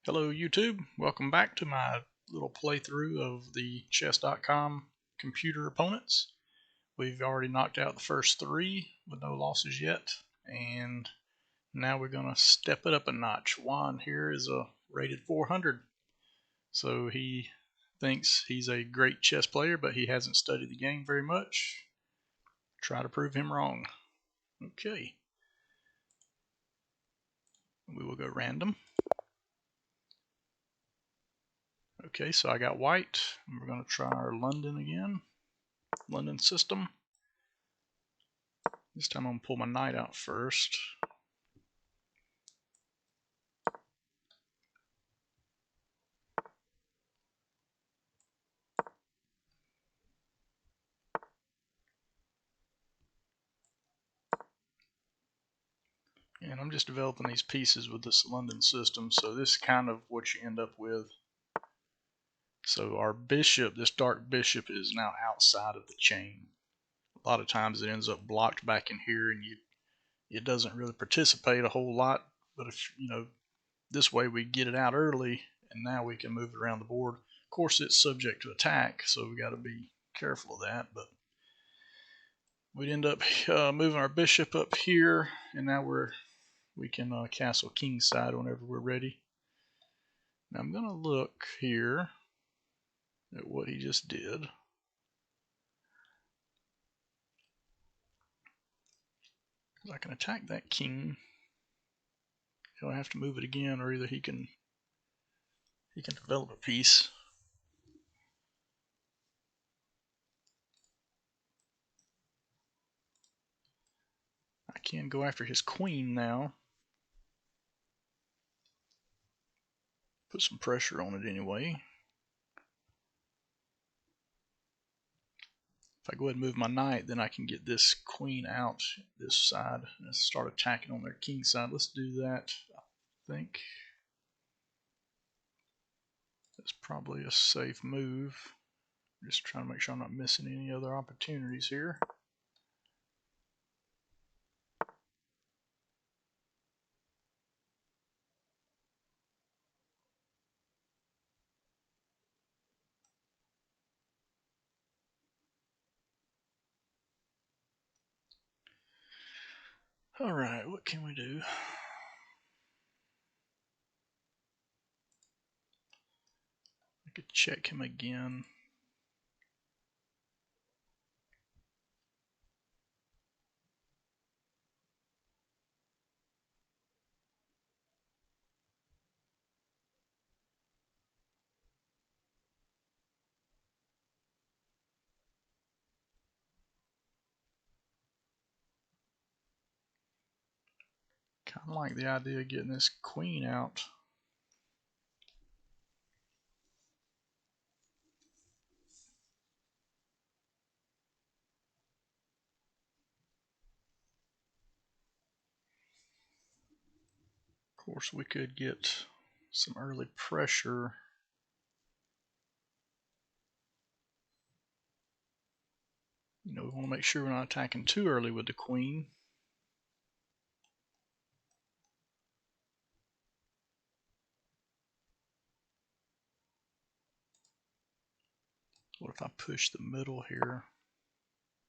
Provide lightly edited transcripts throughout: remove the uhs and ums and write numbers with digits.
Hello YouTube, welcome back to my little playthrough of the chess.com computer opponents. We've already knocked out the first three with no losses yet, and now we're going to step it up a notch. Juan here is a rated 400, so he thinks he's a great chess player, but he hasn't studied the game very much. Try to prove him wrong. Okay, we will go random. Okay, so I got white. We're going to try our London again. London system. This time I'm going to pull my knight out first. And I'm just developing these pieces with this London system, so this is kind of what you end up with. So our bishop, this dark bishop, is now outside of the chain. A lot of times it ends up blocked back in here, and it doesn't really participate a whole lot. But if this way we get it out early, and now we can move it around the board. Of course, it's subject to attack, so we got to be careful of that. But we'd end up moving our bishop up here, and now we can castle kingside whenever we're ready. Now I'm going to look here at what he just did. I can attack that king. He'll have to move it again, or either he can develop a piece. I can go after his queen now. Put some pressure on it anyway. If I go ahead and move my knight, then I can get this queen out this side and start attacking on their king side. Let's do that. I think that's probably a safe move. Just trying to make sure I'm not missing any other opportunities here. Alright, what can we do? I could check him again. Kind of like the idea of getting this queen out. Of course, we could get some early pressure. We want to make sure we're not attacking too early with the queen. What if I push the middle here?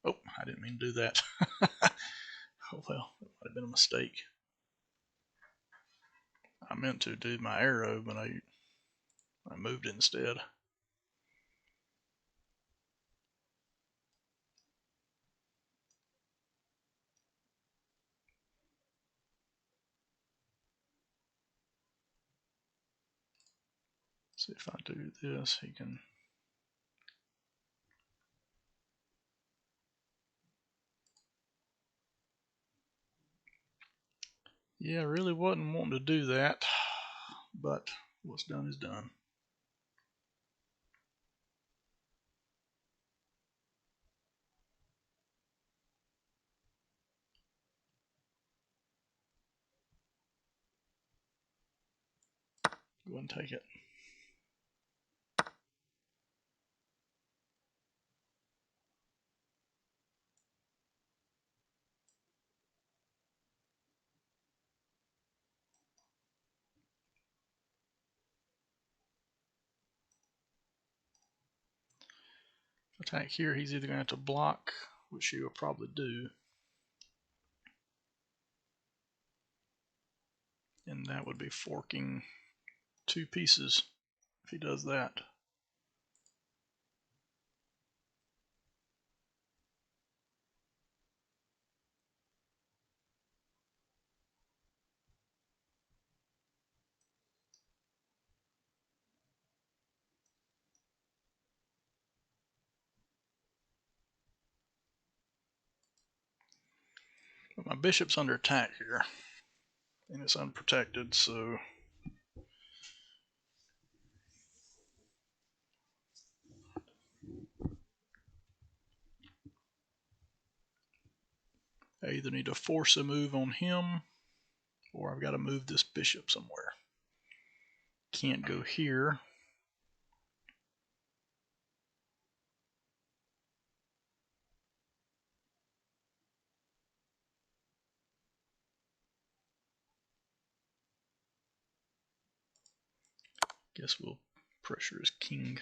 Oh, I didn't mean to do that. Oh well, that might have been a mistake. I meant to do my arrow, but I moved it instead. See if I do this, he can. Yeah, I really wasn't wanting to do that, but what's done is done. Go ahead and take it. attack here, he's either going to have to block, which he will probably do. And that would be forking 2 pieces if he does that. But my bishop's under attack here, and it's unprotected, so I either need to force a move on him, or I've got to move this bishop somewhere. Can't go here. Guess we'll pressure his king.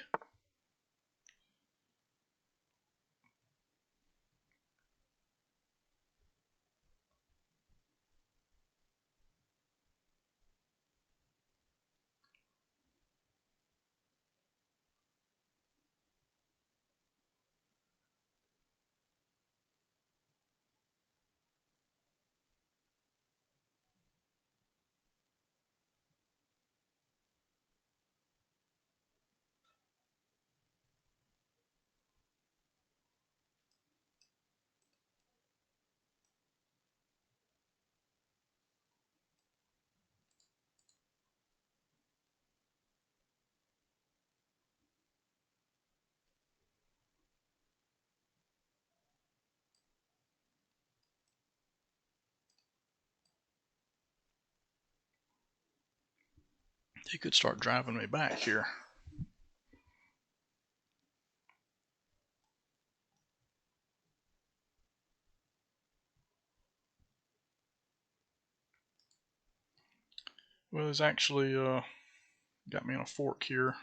He could start driving me back here. Well, he's actually got me on a fork here.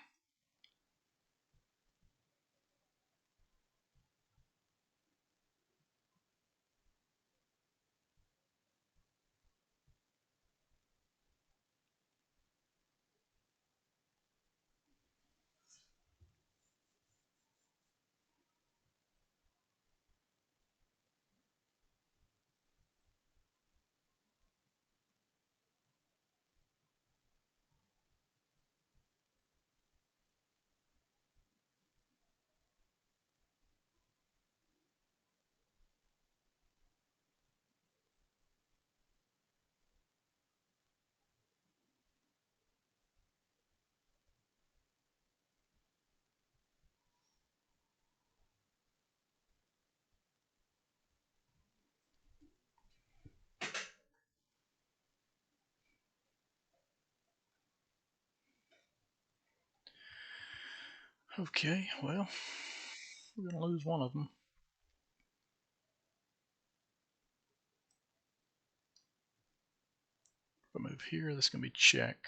Okay, well, we're going to lose one of them. If I move here, this is going to be check.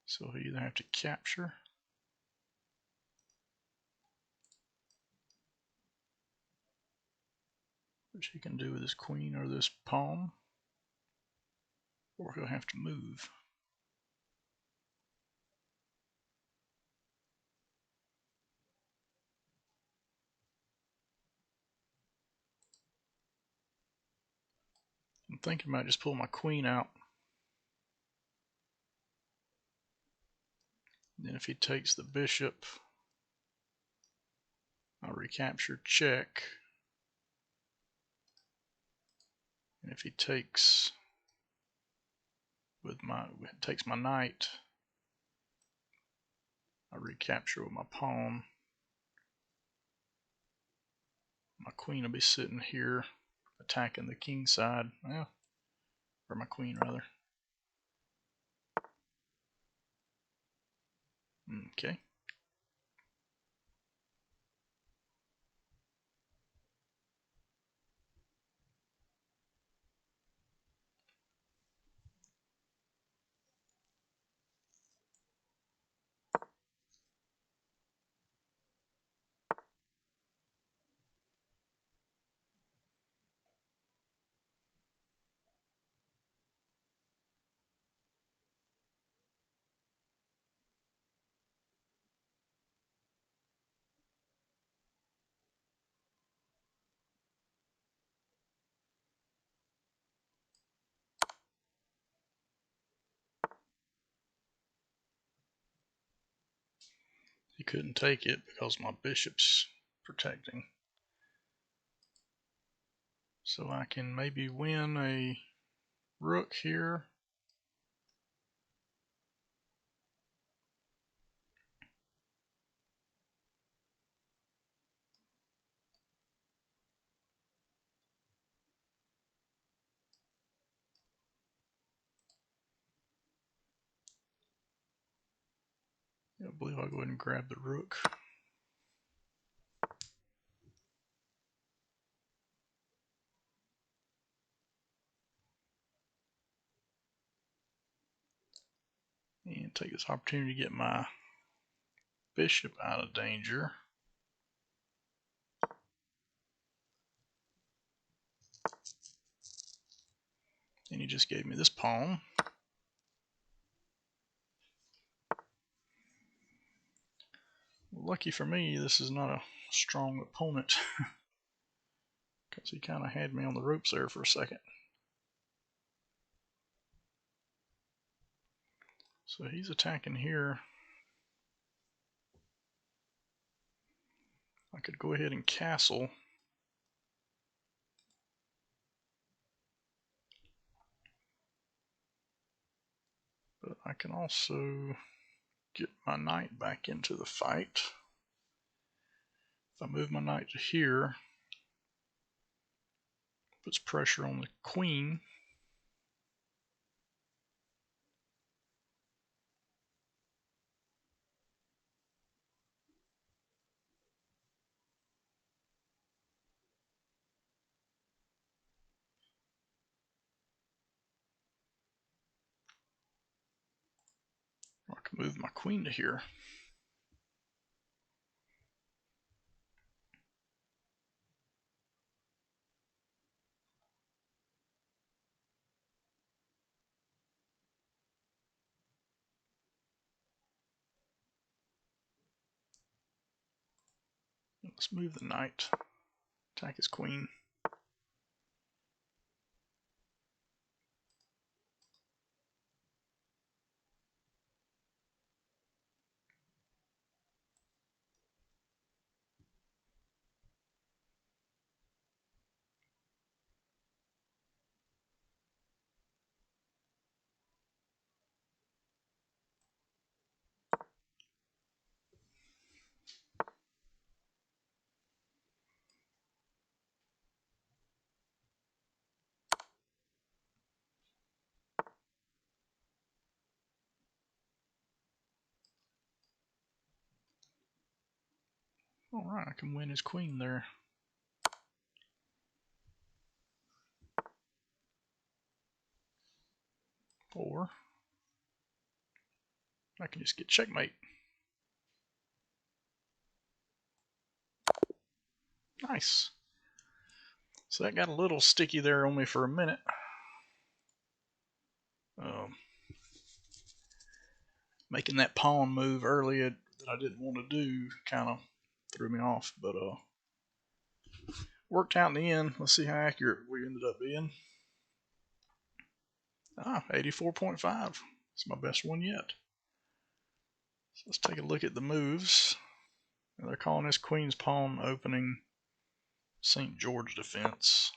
So we either have to capture, which he can do with his queen or this pawn, or he'll have to move. I'm thinking about just pull my queen out. Then if he takes the bishop, I'll recapture check. And if he takes takes my knight, I recapture with my pawn. My queen will be sitting here attacking the king side. Well, or my queen rather. Okay. He couldn't take it because my bishop's protecting. So I can maybe win a rook here. I believe I'll go ahead and grab the rook. And take this opportunity to get my bishop out of danger. And he just gave me this pawn. Lucky for me, this is not a strong opponent because he kind of had me on the ropes there for a second. So he's attacking here. I could go ahead and castle. But I can also get my knight back into the fight. If I move my knight to here, puts pressure on the queen. I can move my queen to here. Let's move the knight. Attack his queen. Alright, I can win his queen there. Or I can just get checkmate. Nice. So that got a little sticky there on me for a minute. Making that pawn move early that I didn't want to do kind of threw me off, but worked out in the end. Let's see how accurate we ended up being. 84.5. It's my best one yet. So let's take a look at the moves. They're calling this queen's pawn opening St. George defense.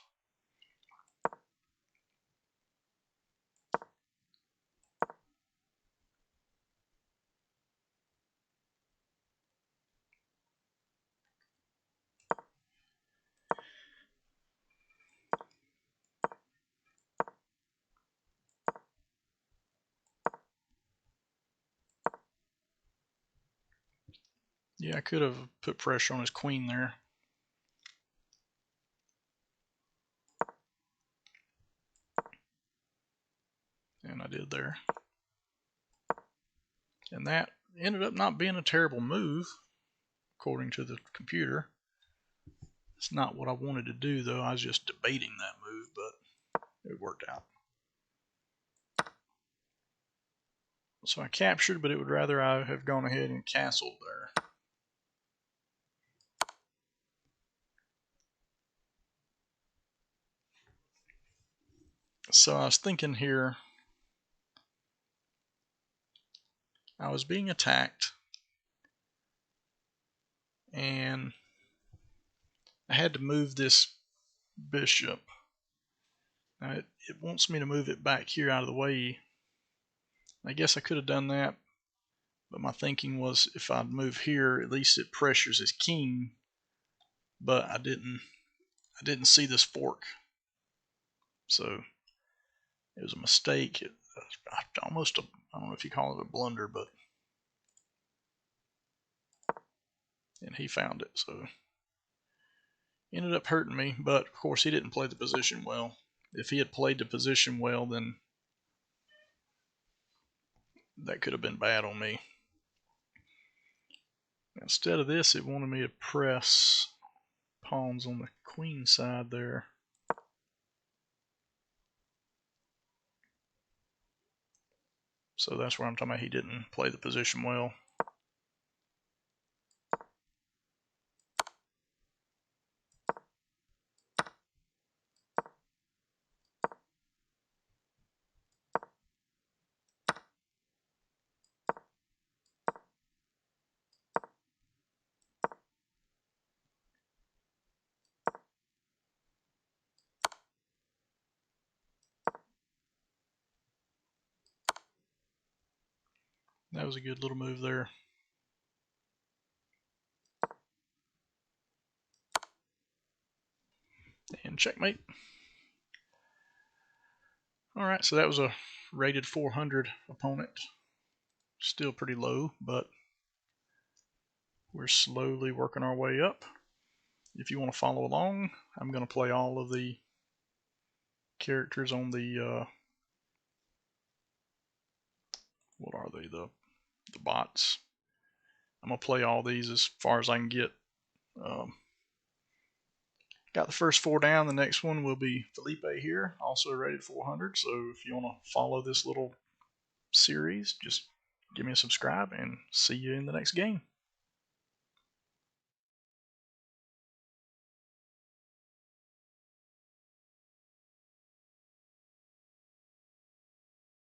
Yeah, I could have put pressure on his queen there. And I did there. And that ended up not being a terrible move, according to the computer. It's not what I wanted to do, though. I was just debating that move, but it worked out. So I captured, but it would rather I have gone ahead and castled there. So I was thinking here, I was being attacked, and I had to move this bishop. Now it wants me to move it back here out of the way. I guess I could have done that, but my thinking was if I'd move here, at least it pressures his king. But I didn't see this fork, so it was a mistake. I don't know if you call it a blunder, but and he found it, so ended up hurting me. But of course he didn't play the position well. If he had played the position well, then that could have been bad on me. Instead of this, it wanted me to press pawns on the queen side there. So that's where I'm talking about he didn't play the position well. That was a good little move there. And checkmate. Alright, so that was a rated 400 opponent. Still pretty low, but we're slowly working our way up. If you want to follow along, I'm going to play all of the characters on the, what are they, the bots. I'm going to play all these as far as I can get. Got the first 4 down. The next one will be Felipe here, also rated 400. So if you want to follow this little series, just give me a subscribe and see you in the next game.